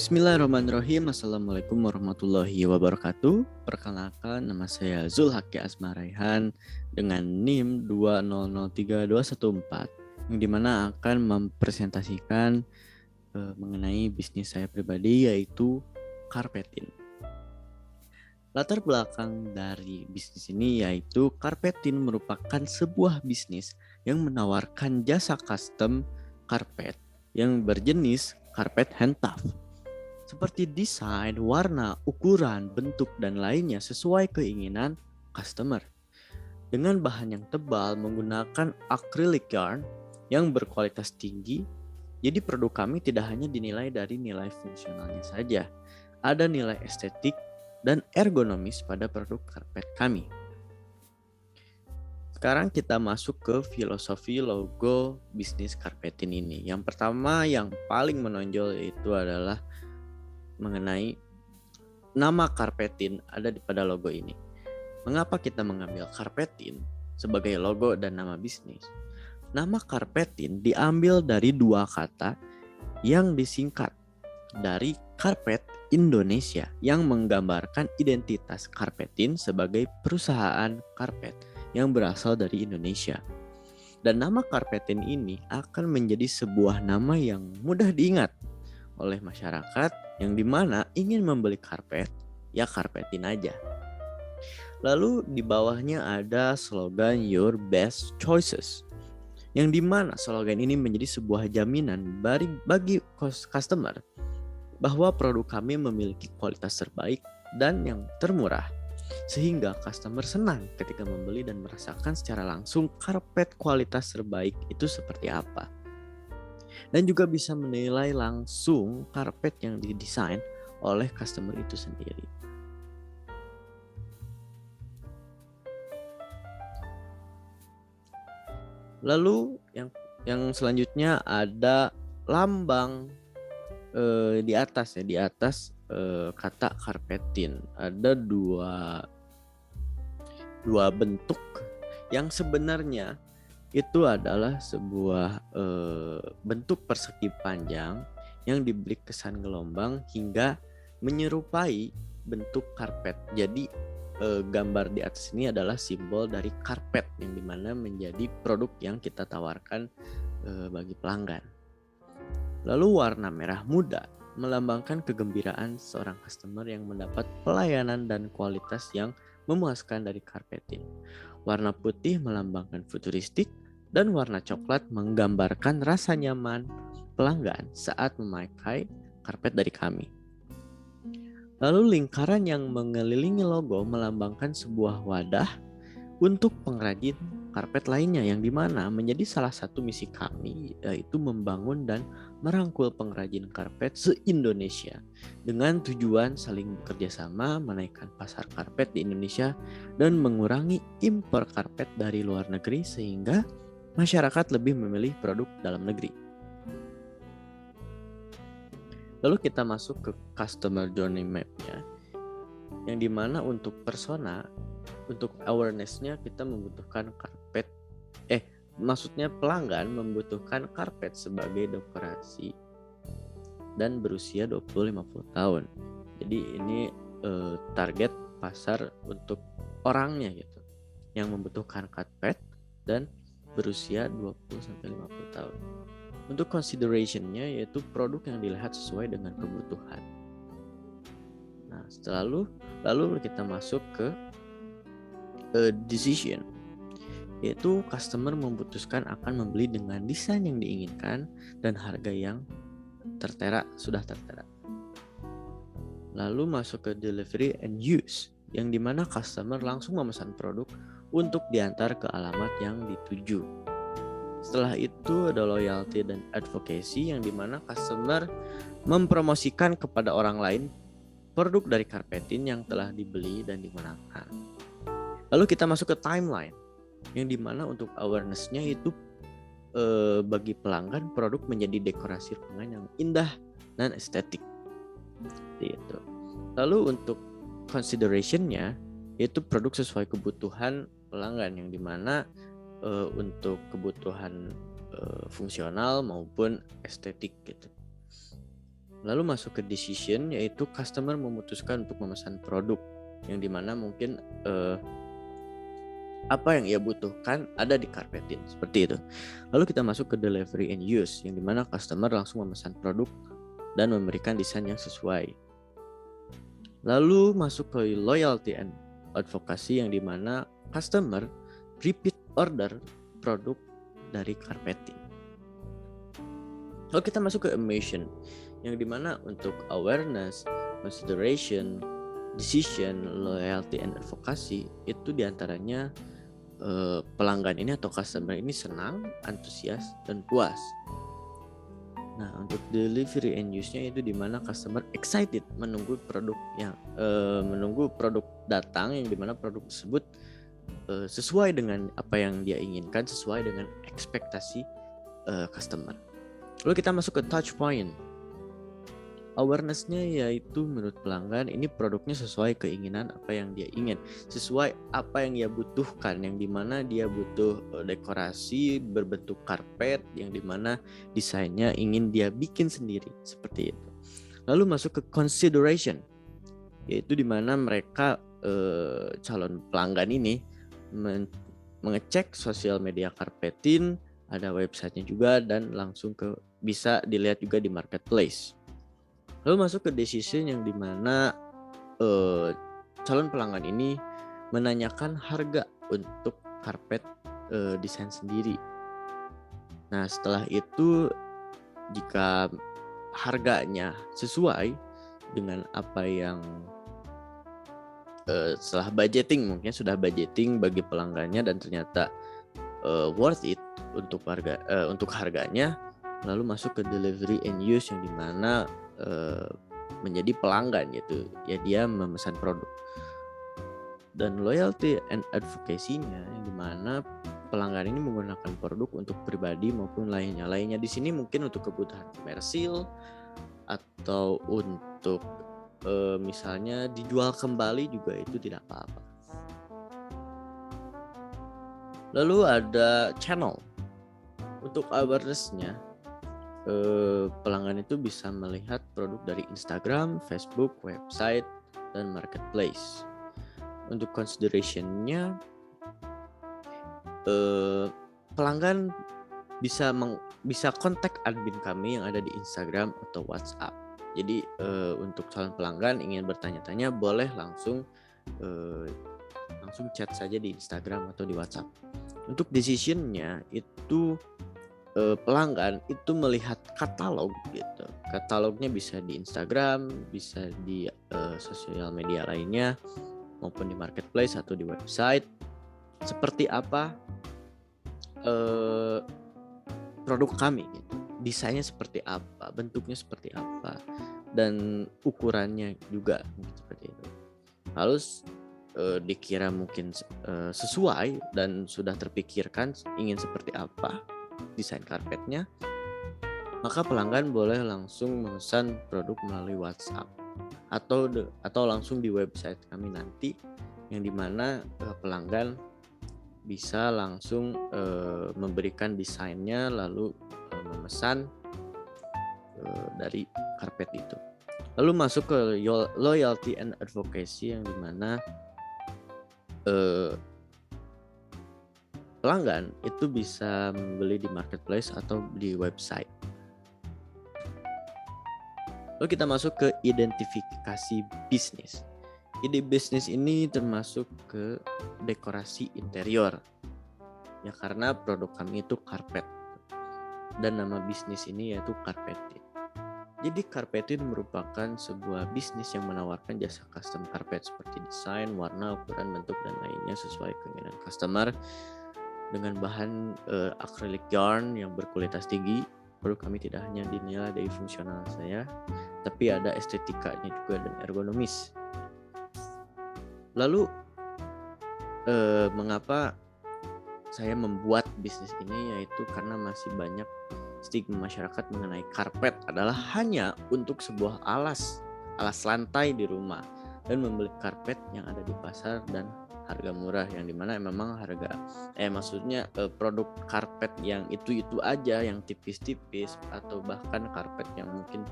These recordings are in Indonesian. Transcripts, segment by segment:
Bismillahirrahmanirrahim. Assalamualaikum warahmatullahi wabarakatuh. Perkenalkan, nama saya Zulhaqi Asmaraihan dengan NIM 2003214 yang dimana akan mempresentasikan mengenai bisnis saya pribadi, yaitu Carpetin. Latar belakang dari bisnis ini yaitu Carpetin merupakan sebuah bisnis yang menawarkan jasa custom karpet yang berjenis karpet hand puff, seperti desain, warna, ukuran, bentuk, dan lainnya sesuai keinginan customer. Dengan bahan yang tebal menggunakan acrylic yarn yang berkualitas tinggi, jadi produk kami tidak hanya dinilai dari nilai fungsionalnya saja, ada nilai estetik dan ergonomis pada produk karpet kami. Sekarang kita masuk ke filosofi logo bisnis Carpetin ini. Yang pertama yang paling menonjol yaitu adalah mengenai nama Carpetin ada pada logo ini. Mengapa kita mengambil Carpetin sebagai logo dan nama bisnis? Nama Carpetin diambil dari dua kata yang disingkat dari Karpet Indonesia yang menggambarkan identitas Carpetin sebagai perusahaan karpet yang berasal dari Indonesia. Dan nama Carpetin ini akan menjadi sebuah nama yang mudah diingat oleh masyarakat yang dimana ingin membeli karpet, ya Carpetin aja. Lalu di bawahnya ada slogan Your Best Choices, yang dimana slogan ini menjadi sebuah jaminan bagi customer bahwa produk kami memiliki kualitas terbaik dan yang termurah, sehingga customer senang ketika membeli dan merasakan secara langsung karpet kualitas terbaik itu seperti apa. Dan juga bisa menilai langsung karpet yang didesain oleh customer itu sendiri. Lalu yang selanjutnya ada lambang di atas kata Carpetin. Ada dua bentuk yang sebenarnya itu adalah sebuah bentuk persegi panjang yang diberi kesan gelombang hingga menyerupai bentuk karpet. Jadi gambar di atas ini adalah simbol dari karpet yang dimana menjadi produk yang kita tawarkan bagi pelanggan. Lalu warna merah muda melambangkan kegembiraan seorang customer yang mendapat pelayanan dan kualitas yang memuaskan dari Carpetin. Warna putih melambangkan futuristik dan warna coklat menggambarkan rasa nyaman pelanggan saat memakai karpet dari kami. Lalu lingkaran yang mengelilingi logo melambangkan sebuah wadah untuk pengrajin karpet lainnya yang dimana menjadi salah satu misi kami, yaitu membangun dan merangkul pengrajin karpet se-Indonesia dengan tujuan saling bekerja sama menaikkan pasar karpet di Indonesia dan mengurangi impor karpet dari luar negeri sehingga masyarakat lebih memilih produk dalam negeri. Lalu kita masuk ke customer journey map-nya, yang dimana untuk persona, untuk awareness-nya kita membutuhkan karpet, maksudnya pelanggan membutuhkan karpet sebagai dekorasi dan berusia 20-50 tahun. Jadi ini target pasar untuk orangnya gitu, yang membutuhkan karpet dan berusia 20-50 tahun. Untuk consideration-nya yaitu produk yang dilihat sesuai dengan kebutuhan. Nah, lalu kita masuk ke decision, yaitu customer memutuskan akan membeli dengan desain yang diinginkan dan harga yang sudah tertera. Lalu masuk ke delivery and use, yang dimana customer langsung memesan produk untuk diantar ke alamat yang dituju. Setelah itu ada loyalty dan advocacy, yang dimana customer mempromosikan kepada orang lain produk dari Carpetin yang telah dibeli dan digunakan. Lalu kita masuk ke timeline, yang dimana untuk awareness-nya itu bagi pelanggan produk menjadi dekorasi ruangan yang indah dan estetik. Gitu. Lalu untuk consideration-nya yaitu produk sesuai kebutuhan pelanggan, yang dimana untuk kebutuhan fungsional maupun estetik gitu. Lalu masuk ke decision, yaitu customer memutuskan untuk memesan produk yang dimana mungkin apa yang ia butuhkan ada di Karpetin, seperti itu. Lalu kita masuk ke delivery and use, yang dimana customer langsung memesan produk dan memberikan desain yang sesuai. Lalu masuk ke loyalty and advocacy, yang dimana customer repeat order produk dari Karpetin. Lalu kita masuk ke emotion, yang dimana untuk awareness, consideration, decision, loyalty, and advocacy itu diantaranya pelanggan ini atau customer ini senang, antusias, dan puas. Nah, untuk delivery and use-nya itu dimana customer excited menunggu produk datang, yang dimana produk tersebut sesuai dengan apa yang dia inginkan, sesuai dengan ekspektasi customer. Lalu kita masuk ke touch point. Awareness-nya yaitu menurut pelanggan ini produknya sesuai keinginan apa yang dia ingin, sesuai apa yang dia butuhkan, yang dimana dia butuh dekorasi berbentuk karpet yang dimana desainnya ingin dia bikin sendiri, seperti itu. Lalu masuk ke consideration, yaitu dimana mereka calon pelanggan ini mengecek sosial media Karpetin, ada websitenya juga, dan langsung bisa dilihat juga di marketplace. Lalu masuk ke decision, yang dimana calon pelanggan ini menanyakan harga untuk karpet desain sendiri. Nah, setelah itu jika harganya sesuai dengan apa yang setelah budgeting, mungkin sudah budgeting bagi pelanggannya dan ternyata worth it untuk harganya, lalu masuk ke delivery and use, yang dimana menjadi pelanggan, yaitu ya dia memesan produk. Dan loyalty and advocacy-nya, yang dimana pelanggan ini menggunakan produk untuk pribadi maupun lainnya. Di sini mungkin untuk kebutuhan komersil atau untuk misalnya dijual kembali juga itu tidak apa-apa. Lalu ada channel. Untuk awareness-nya, pelanggan itu bisa melihat produk dari Instagram, Facebook, website, dan marketplace. Untuk consideration-nya, pelanggan bisa kontak admin kami yang ada di Instagram atau WhatsApp. Jadi untuk calon pelanggan ingin bertanya-tanya boleh langsung chat saja di Instagram atau di WhatsApp. Untuk decision-nya itu pelanggan itu melihat katalog gitu. Katalognya bisa di Instagram, bisa di sosial media lainnya, maupun di marketplace atau di website. Seperti apa produk kami gitu. Desainnya seperti apa, bentuknya seperti apa, dan ukurannya juga seperti itu. Lalu dikira mungkin sesuai dan sudah terpikirkan ingin seperti apa desain karpetnya, maka pelanggan boleh langsung memesan produk melalui WhatsApp atau langsung di website kami nanti, yang dimana pelanggan bisa langsung memberikan desainnya lalu memesan dari karpet itu. Lalu masuk ke loyalty and advocacy, yang dimana pelanggan itu bisa membeli di marketplace atau di website. Lalu kita masuk ke identifikasi bisnis. Ide bisnis ini termasuk ke dekorasi interior. Ya, karena produk kami itu karpet. Dan nama bisnis ini yaitu Karpetin. Jadi Karpetin merupakan sebuah bisnis yang menawarkan jasa custom karpet seperti desain, warna, ukuran, bentuk, dan lainnya sesuai keinginan customer dengan bahan acrylic yarn yang berkualitas tinggi. Produk kami tidak hanya dinilai dari fungsional saya, tapi ada estetikanya juga dan ergonomis. Lalu mengapa saya membuat bisnis ini, yaitu karena masih banyak stigma masyarakat mengenai karpet adalah hanya untuk sebuah alas lantai di rumah, dan membeli karpet yang ada di pasar dan harga murah, yang dimana memang produk karpet yang itu aja, yang tipis-tipis, atau bahkan karpet yang mungkin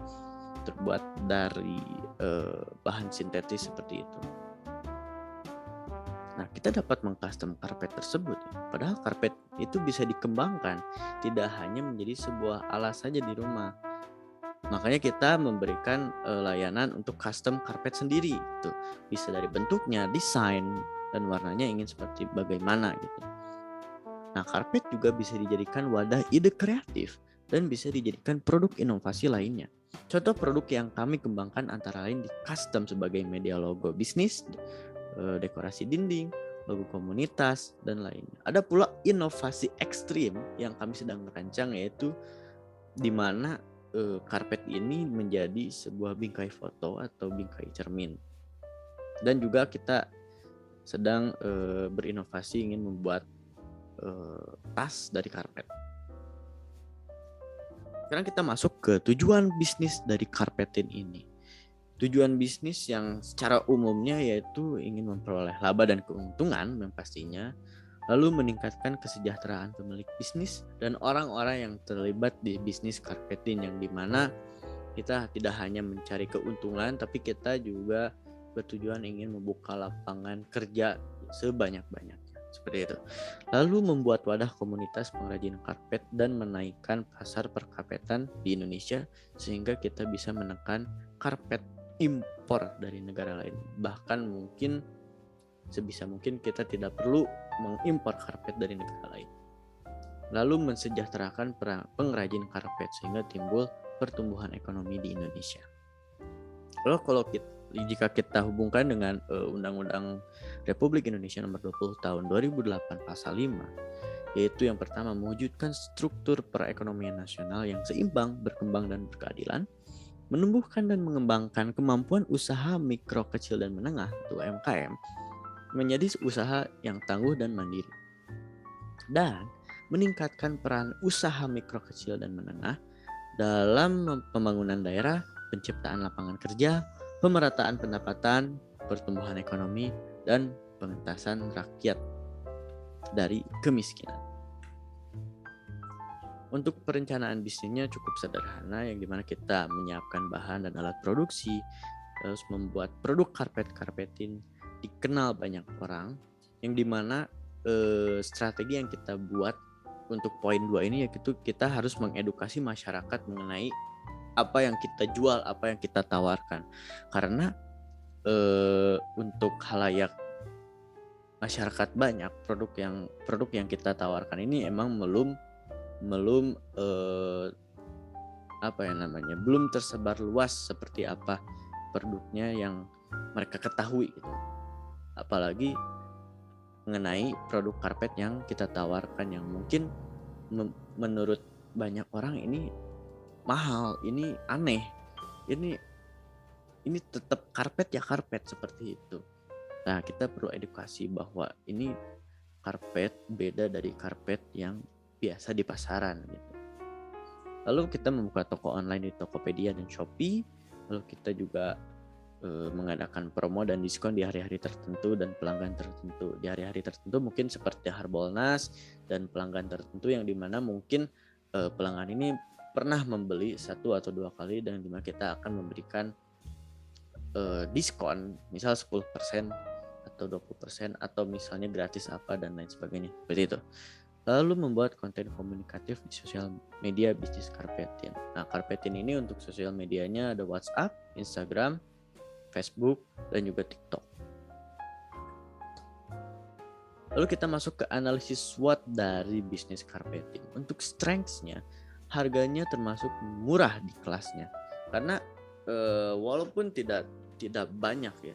terbuat dari bahan sintetis seperti itu. Nah, kita dapat mengcustom karpet tersebut. Padahal karpet itu bisa dikembangkan, tidak hanya menjadi sebuah alas saja di rumah. Makanya kita memberikan layanan untuk custom karpet sendiri. Itu bisa dari bentuknya, desain, dan warnanya ingin seperti bagaimana gitu. Nah, karpet juga bisa dijadikan wadah ide kreatif dan bisa dijadikan produk inovasi lainnya. Contoh produk yang kami kembangkan antara lain di custom sebagai media logo bisnis, dekorasi dinding, logo komunitas, dan lainnya. Ada pula inovasi ekstrim yang kami sedang merancang, yaitu di mana karpet ini menjadi sebuah bingkai foto atau bingkai cermin. Dan juga kita sedang berinovasi ingin membuat tas dari karpet. Sekarang kita masuk ke tujuan bisnis dari Karpetin ini. Tujuan bisnis yang secara umumnya yaitu ingin memperoleh laba dan keuntungan yang pastinya, lalu meningkatkan kesejahteraan pemilik bisnis dan orang-orang yang terlibat di bisnis Karpetin, yang dimana kita tidak hanya mencari keuntungan tapi kita juga bertujuan ingin membuka lapangan kerja sebanyak-banyaknya. Seperti itu. Lalu membuat wadah komunitas pengrajin karpet dan menaikkan pasar perkarpetan di Indonesia sehingga kita bisa menekan karpet impor dari negara lain. Bahkan mungkin sebisa mungkin kita tidak perlu mengimpor karpet dari negara lain. Lalu mensejahterakan pengrajin karpet sehingga timbul pertumbuhan ekonomi di Indonesia. Lalu jika kita hubungkan dengan Undang-Undang Republik Indonesia Nomor 20 Tahun 2008 Pasal 5, yaitu yang pertama mewujudkan struktur perekonomian nasional yang seimbang, berkembang dan berkeadilan, menumbuhkan dan mengembangkan kemampuan usaha mikro, kecil dan menengah atau UMKM menjadi usaha yang tangguh dan mandiri, dan meningkatkan peran usaha mikro, kecil dan menengah dalam pembangunan daerah, penciptaan lapangan kerja, pemerataan pendapatan, pertumbuhan ekonomi, dan pengentasan rakyat dari kemiskinan. Untuk perencanaan bisnisnya cukup sederhana, yang dimana kita menyiapkan bahan dan alat produksi, terus membuat produk karpetin dikenal banyak orang, yang dimana strategi yang kita buat untuk poin 2 ini yaitu kita harus mengedukasi masyarakat mengenai apa yang kita jual, apa yang kita tawarkan. Karena untuk khalayak masyarakat banyak, produk yang kita tawarkan ini emang belum belum tersebar luas seperti apa produknya yang mereka ketahui gitu. Apalagi mengenai produk karpet yang kita tawarkan yang mungkin menurut banyak orang ini mahal, ini aneh, ini tetap karpet ya karpet seperti itu. Nah, kita perlu edukasi bahwa ini karpet beda dari karpet yang biasa di pasaran gitu. Lalu kita membuka toko online di Tokopedia dan Shopee. Lalu kita juga mengadakan promo dan diskon di hari-hari tertentu dan pelanggan tertentu. Di hari-hari tertentu mungkin seperti Harbolnas dan pelanggan tertentu yang dimana mungkin pelanggan ini pernah membeli 1 atau 2 kali, dan dimana kita akan memberikan diskon misal 10% atau 20% atau misalnya gratis apa dan lain sebagainya seperti itu. Lalu membuat konten komunikatif di sosial media bisnis Karpetin. Nah, Karpetin ini untuk sosial medianya ada WhatsApp, Instagram, Facebook, dan juga TikTok. Lalu kita masuk ke analisis SWOT dari bisnis Karpetin. Untuk strengths-nya, harganya termasuk murah di kelasnya. Karena walaupun tidak banyak ya,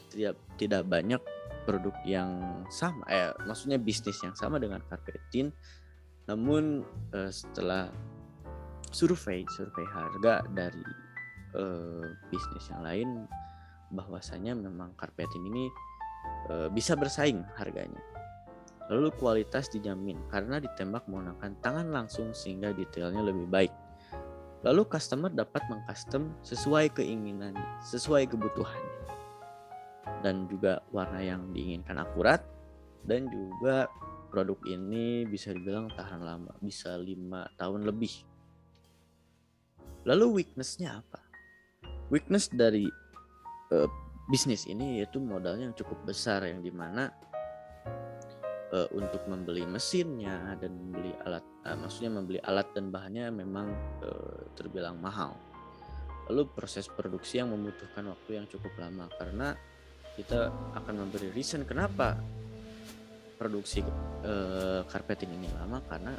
tidak banyak produk yang sama, maksudnya bisnis yang sama dengan Karpetin, namun setelah survei harga dari bisnis yang lain, bahwasanya memang Karpetin ini bisa bersaing harganya. Lalu kualitas dijamin karena ditembak menggunakan tangan langsung sehingga detailnya lebih baik. Lalu customer dapat mengcustom sesuai keinginannya, sesuai kebutuhannya. Dan juga warna yang diinginkan akurat, dan juga produk ini bisa dibilang tahan lama, bisa 5 tahun lebih. Lalu weakness-nya apa? Weakness dari bisnis ini yaitu modalnya yang cukup besar, yang dimana untuk membeli mesinnya dan membeli alat, maksudnya membeli alat dan bahannya memang terbilang mahal. Lalu proses produksi yang membutuhkan waktu yang cukup lama, karena kita akan memberi reason kenapa produksi karpetin ini lama, karena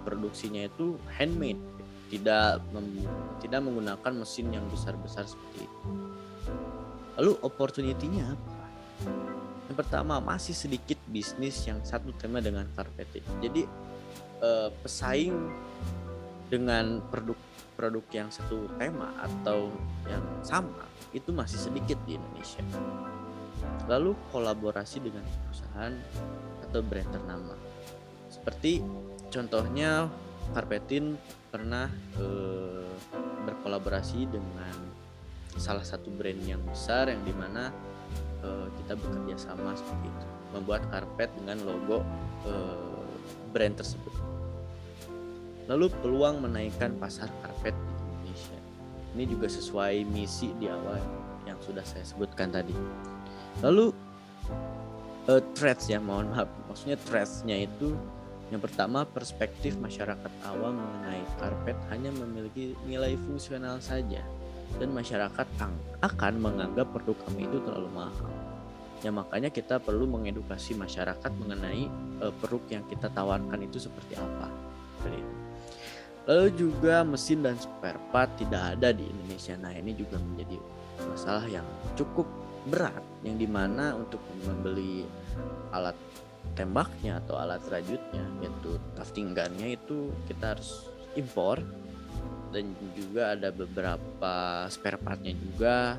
produksinya itu handmade, tidak menggunakan mesin yang besar-besar seperti itu. Lalu opportunity-nya apa? Yang pertama, masih sedikit bisnis yang satu tema dengan karpetin. Jadi pesaing dengan produk yang satu tema atau yang sama itu masih sedikit di Indonesia. Lalu kolaborasi dengan perusahaan atau brand ternama. Seperti contohnya Karpetin pernah berkolaborasi dengan salah satu brand yang besar, yang dimana kita bekerja sama seperti itu, membuat karpet dengan logo brand tersebut. Lalu peluang menaikkan pasar karpet di Indonesia. Ini juga sesuai misi di awal yang sudah saya sebutkan tadi. Lalu threats ya, maksudnya threatsnya itu yang pertama, perspektif masyarakat awam mengenai karpet hanya memiliki nilai fungsional saja, dan masyarakat akan menganggap produk kami itu terlalu mahal. Ya, makanya kita perlu mengedukasi masyarakat mengenai produk yang kita tawarkan itu seperti apa. Lalu juga mesin dan spare part tidak ada di Indonesia. Nah, ini juga menjadi masalah yang cukup berat, yang dimana untuk membeli alat tembaknya atau alat rajutnya, yaitu tufting gunnya, itu kita harus impor, dan juga ada beberapa spare partnya juga,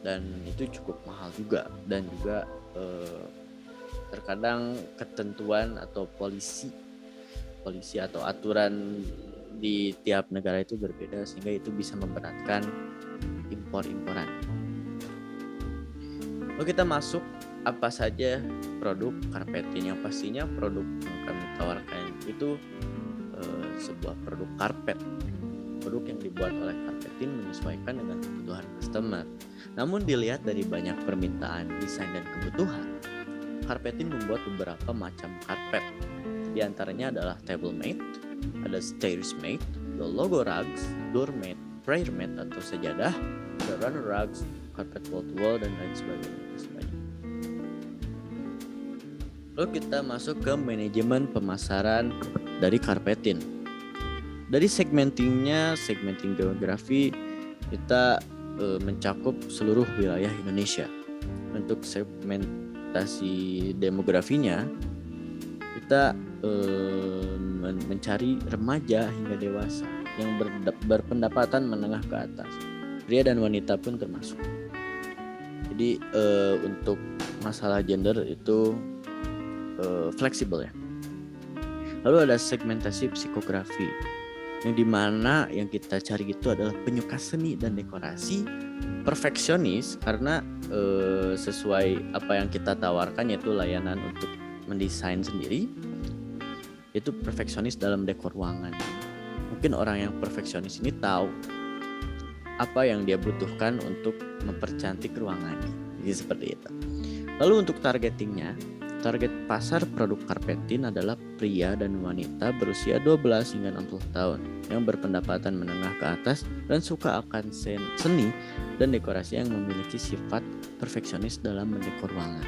dan itu cukup mahal juga. Dan juga terkadang ketentuan atau polisi atau aturan di tiap negara itu berbeda, sehingga itu bisa memberatkan impor-imporan. Lalu kita masuk apa saja produk karpetin. Yang pastinya produk yang kami tawarkan itu sebuah produk karpet, produk yang dibuat oleh Karpetin menyesuaikan dengan kebutuhan customer. Namun dilihat dari banyak permintaan, desain, dan kebutuhan, Karpetin membuat beberapa macam karpet. Di antaranya adalah table mat, ada stairs mat, the logo rugs, door mat, prayer mat atau sejadah, the runner rugs, carpet wall to wall, dan lain sebagainya. Lalu kita masuk ke manajemen pemasaran dari Karpetin. Dari segmenting geografi, kita mencakup seluruh wilayah Indonesia. Untuk segmentasi demografinya, kita mencari remaja hingga dewasa yang berpendapatan menengah ke atas. Pria dan wanita pun termasuk. Jadi untuk masalah gender itu fleksibel ya. Lalu ada segmentasi psikografi, yang dimana yang kita cari itu adalah penyuka seni dan dekorasi, perfeksionis karena sesuai apa yang kita tawarkan, yaitu layanan untuk mendesain sendiri, yaitu perfeksionis dalam dekor ruangan. Mungkin orang yang perfeksionis ini tahu apa yang dia butuhkan untuk mempercantik ruangannya, jadi seperti itu. Lalu untuk targetingnya, target pasar produk Karpetin adalah pria dan wanita berusia 12 hingga 60 tahun yang berpendapatan menengah ke atas dan suka akan seni dan dekorasi yang memiliki sifat perfeksionis dalam mendekor ruangan.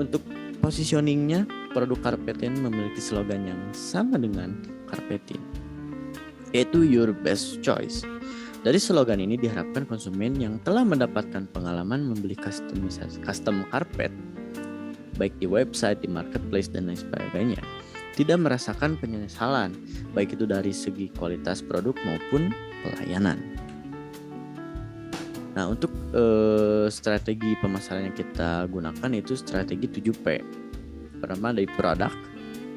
Untuk positioningnya, produk Karpetin memiliki slogan yang sama dengan Karpetin, yaitu Your Best Choice. Dari slogan ini diharapkan konsumen yang telah mendapatkan pengalaman membeli custom karpet, baik di website, di marketplace, dan lain sebagainya, tidak merasakan penyesalan, baik itu dari segi kualitas produk maupun pelayanan. Nah, untuk strategi pemasaran yang kita gunakan itu strategi 7P. Pertama dari produk,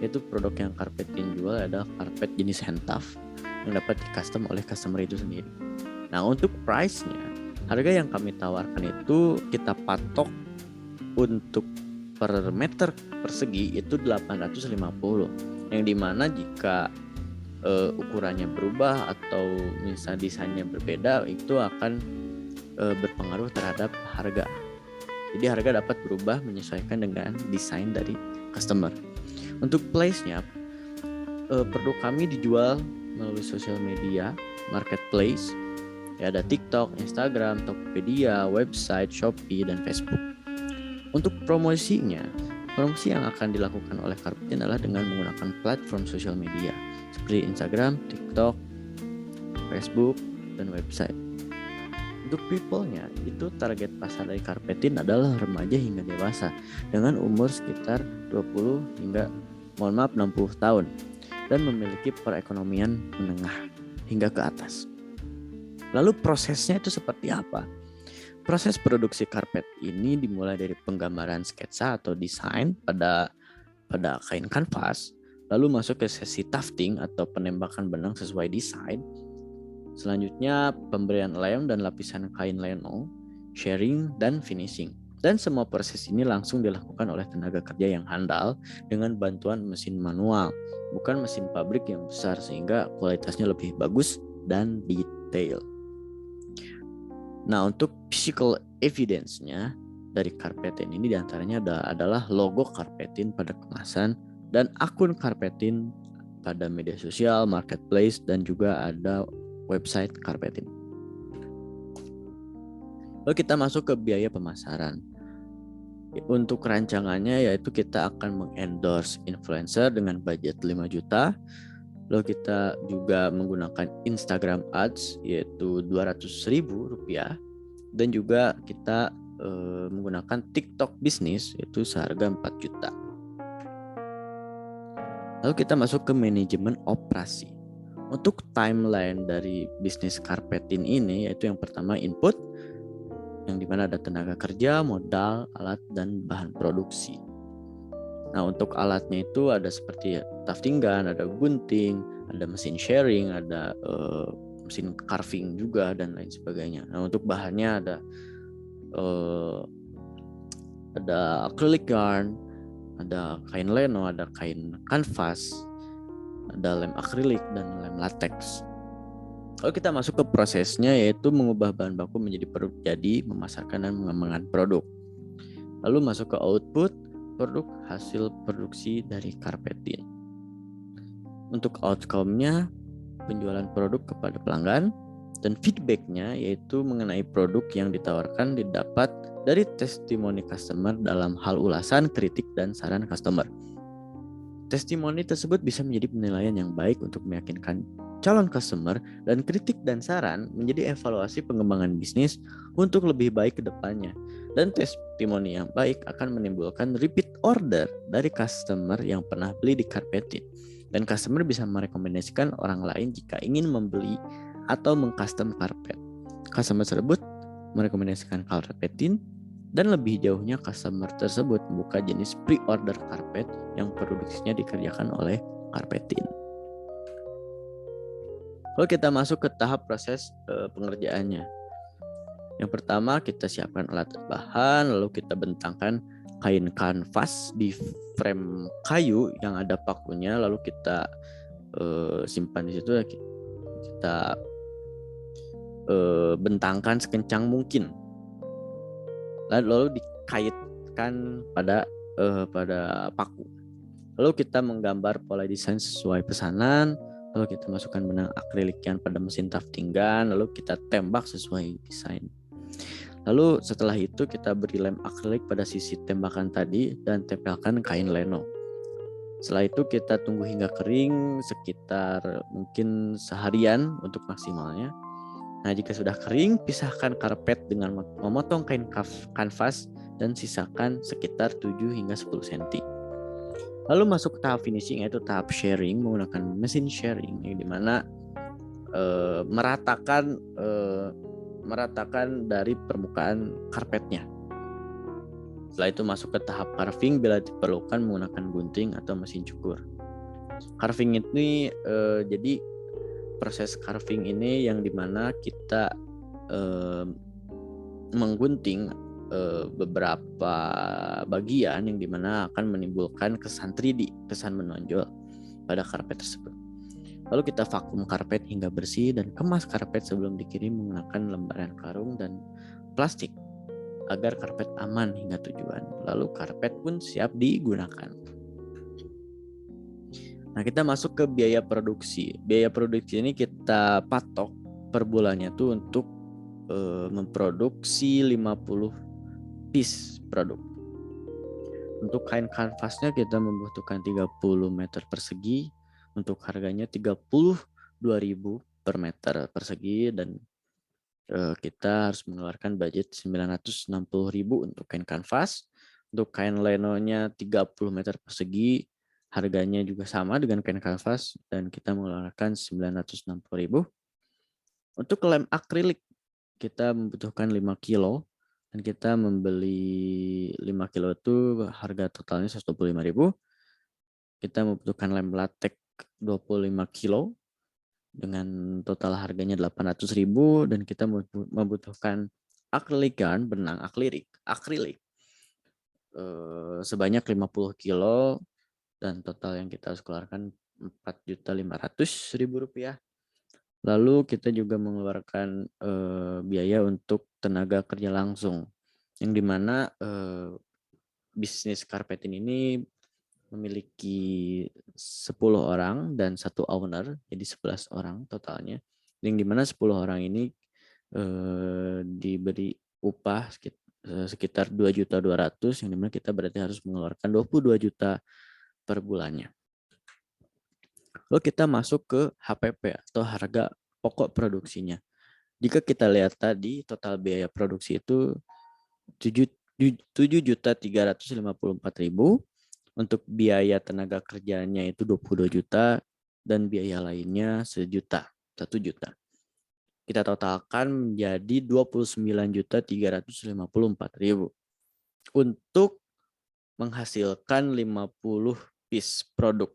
yaitu produk yang Karpetin jual adalah karpet jenis hand tuff yang dapat di custom oleh customer itu sendiri. Nah, untuk price-nya, harga yang kami tawarkan itu kita patok untuk per meter persegi itu 850, yang dimana jika ukurannya berubah atau misalnya desainnya berbeda, itu akan berpengaruh terhadap harga. Jadi harga dapat berubah menyesuaikan dengan desain dari customer. Untuk place-nya, produk kami dijual melalui sosial media, marketplace, ya ada TikTok, Instagram, Tokopedia, website, Shopee, dan Facebook. Untuk promosinya, promosi yang akan dilakukan oleh Karpetin adalah dengan menggunakan platform sosial media seperti Instagram, TikTok, Facebook, dan website. Untuk people-nya, itu target pasar dari Karpetin adalah remaja hingga dewasa dengan umur sekitar 20 hingga 60 tahun dan memiliki perekonomian menengah hingga ke atas. Lalu prosesnya itu seperti apa? Proses produksi karpet ini dimulai dari penggambaran sketsa atau desain pada kain kanvas, lalu masuk ke sesi tufting atau penembakan benang sesuai desain. Selanjutnya pemberian lem dan lapisan kain leno, shading, dan finishing. Dan semua proses ini langsung dilakukan oleh tenaga kerja yang handal dengan bantuan mesin manual, bukan mesin pabrik yang besar sehingga kualitasnya lebih bagus dan detail. Nah, untuk physical evidence-nya dari Karpetin ini diantaranya adalah logo Karpetin pada kemasan dan akun Karpetin pada media sosial, marketplace, dan juga ada website Karpetin. Lalu kita masuk ke biaya pemasaran. Untuk rancangannya yaitu kita akan mengendorse influencer dengan budget 5 juta. Lalu kita juga menggunakan Instagram Ads yaitu Rp200.000 dan juga kita menggunakan TikTok Business yaitu seharga 4 juta. Lalu kita masuk ke manajemen operasi. Untuk timeline dari bisnis Karpetin ini yaitu yang pertama input, yang dimana ada tenaga kerja, modal, alat, dan bahan produksi. Nah, untuk alatnya itu ada seperti tufting gun, ada gunting, ada mesin sharing, ada mesin carving juga, dan lain sebagainya. Nah, untuk bahannya ada acrylic yarn, ada kain leno, ada kain kanvas, ada lem akrilik, dan lem latex. Lalu kita masuk ke prosesnya yaitu mengubah bahan baku menjadi produk jadi, memasarkan dan mengembangkan produk. Lalu masuk ke output, produk hasil produksi dari Karpetin. Untuk outcome-nya, penjualan produk kepada pelanggan, dan feedback-nya yaitu mengenai produk yang ditawarkan didapat dari testimoni customer dalam hal ulasan, kritik, dan saran customer. Testimoni tersebut bisa menjadi penilaian yang baik untuk meyakinkan calon customer, dan kritik dan saran menjadi evaluasi pengembangan bisnis untuk lebih baik ke depannya. Dan testimoni yang baik akan menimbulkan repeat order dari customer yang pernah beli di Karpetin. Dan customer bisa merekomendasikan orang lain jika ingin membeli atau mengcustom karpet. Customer tersebut merekomendasikan Karpetin, dan lebih jauhnya customer tersebut membuka jenis pre-order karpet yang produksinya dikerjakan oleh Karpetin. Lalu kita masuk ke tahap proses pengerjaannya. Yang pertama kita siapkan alat bahan, lalu kita bentangkan kain kanvas di frame kayu yang ada pakunya, lalu kita simpan di situ, kita bentangkan sekencang mungkin. Lalu dikaitkan pada paku. Lalu kita menggambar pola desain sesuai pesanan. Lalu kita masukkan benang akrilik yarn pada mesin tufting gun. Lalu kita tembak sesuai desain. Lalu setelah itu kita beri lem akrilik pada sisi tembakan tadi dan tempelkan kain leno. Setelah itu kita tunggu hingga kering sekitar mungkin seharian untuk maksimalnya. Nah, jika sudah kering, pisahkan karpet dengan memotong kain kanvas dan sisakan sekitar 7 hingga 10 cm. Lalu masuk ke tahap finishing yaitu tahap sharing menggunakan mesin sharing yang dimana meratakan dari permukaan karpetnya. Setelah itu masuk ke tahap carving bila diperlukan menggunakan gunting atau mesin cukur. Carving ini jadi proses carving ini yang dimana kita menggunting beberapa bagian yang dimana akan menimbulkan kesan 3D, kesan menonjol pada karpet tersebut. Lalu kita vakum karpet hingga bersih dan kemas karpet sebelum dikirim menggunakan lembaran karung dan plastik agar karpet aman hingga tujuan. Lalu karpet pun siap digunakan. Nah, kita masuk ke biaya produksi. Biaya produksi ini kita patok per bulannya tuh untuk memproduksi 50 piece produk. Untuk kain kanvasnya kita membutuhkan 30 meter persegi. Untuk harganya 32.000 per meter persegi dan kita harus mengeluarkan budget 960.000 untuk kain kanvas. Untuk kain lenonya 30 meter persegi, harganya juga sama dengan kain kanvas dan kita mengeluarkan 960.000. Untuk lem akrilik kita membutuhkan 5 kilo dan kita membeli 5 kilo itu harga totalnya 125.000. Kita membutuhkan lem latex 25 kilo dengan total harganya 800.000 dan kita membutuhkan acrylic yarn, benang akrilik sebanyak 50 kilo dan total yang kita harus keluarkan 4.500.000 rupiah. Lalu kita juga mengeluarkan biaya untuk tenaga kerja langsung, yang dimana bisnis karpetin ini memiliki 10 orang dan 1 owner, jadi 11 orang totalnya. Yang dimana 10 orang ini diberi upah sekitar 2.200.000, yang dimana kita berarti harus mengeluarkan 22 juta per bulannya. Lalu kita masuk ke HPP atau harga pokok produksinya. Jika kita lihat tadi total biaya produksi itu 7.354.000, untuk biaya tenaga kerjanya itu 22 juta dan biaya lainnya 1 juta. Kita totalkan menjadi 29.354.000 untuk menghasilkan 50 piece produk,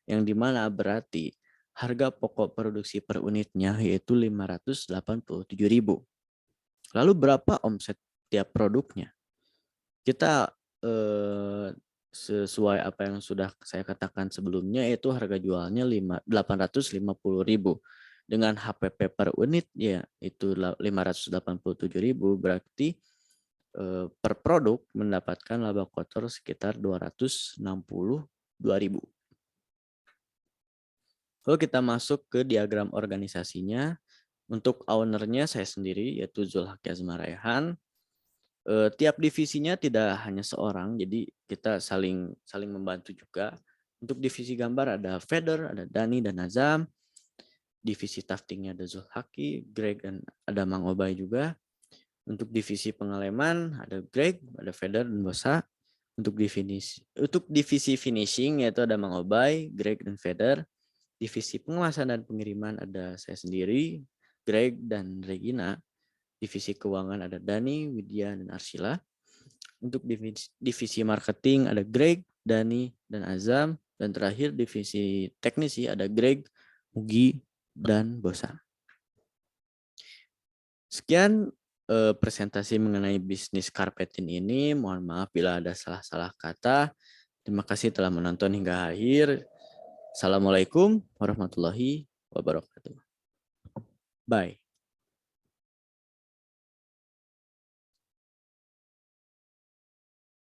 yang dimana berarti harga pokok produksi per unitnya yaitu 587.000. Lalu berapa omset tiap produknya? Kita sesuai apa yang sudah saya katakan sebelumnya, yaitu harga jualnya 850.000 dengan HPP per unit ya itu 587.000, berarti per produk mendapatkan laba kotor sekitar 262.000. Lalu kita masuk ke diagram organisasinya. Untuk ownernya saya sendiri yaitu Zulhaki Azmaraihan. Tiap divisinya tidak hanya seorang, jadi kita saling membantu juga. Untuk divisi gambar ada Feder, ada Dani dan Azam. Divisi taftingnya ada Zulhaki, Greg, dan ada Mang Obay juga. Untuk divisi pengeleman ada Greg, ada Feder dan Bosa. Untuk divisi finishing yaitu ada Mang Obay, Greg, dan Feder. Divisi pengemasan dan pengiriman ada saya sendiri, Greg, dan Regina. Divisi keuangan ada Dani, Widya, dan Arsila. Untuk divisi marketing ada Greg, Dani, dan Azam. Dan terakhir divisi teknisi ada Greg, Mugi, dan Bosa. Sekian presentasi mengenai bisnis karpetin ini. Mohon maaf bila ada salah-salah kata. Terima kasih telah menonton hingga akhir. Assalamualaikum warahmatullahi wabarakatuh. Bye.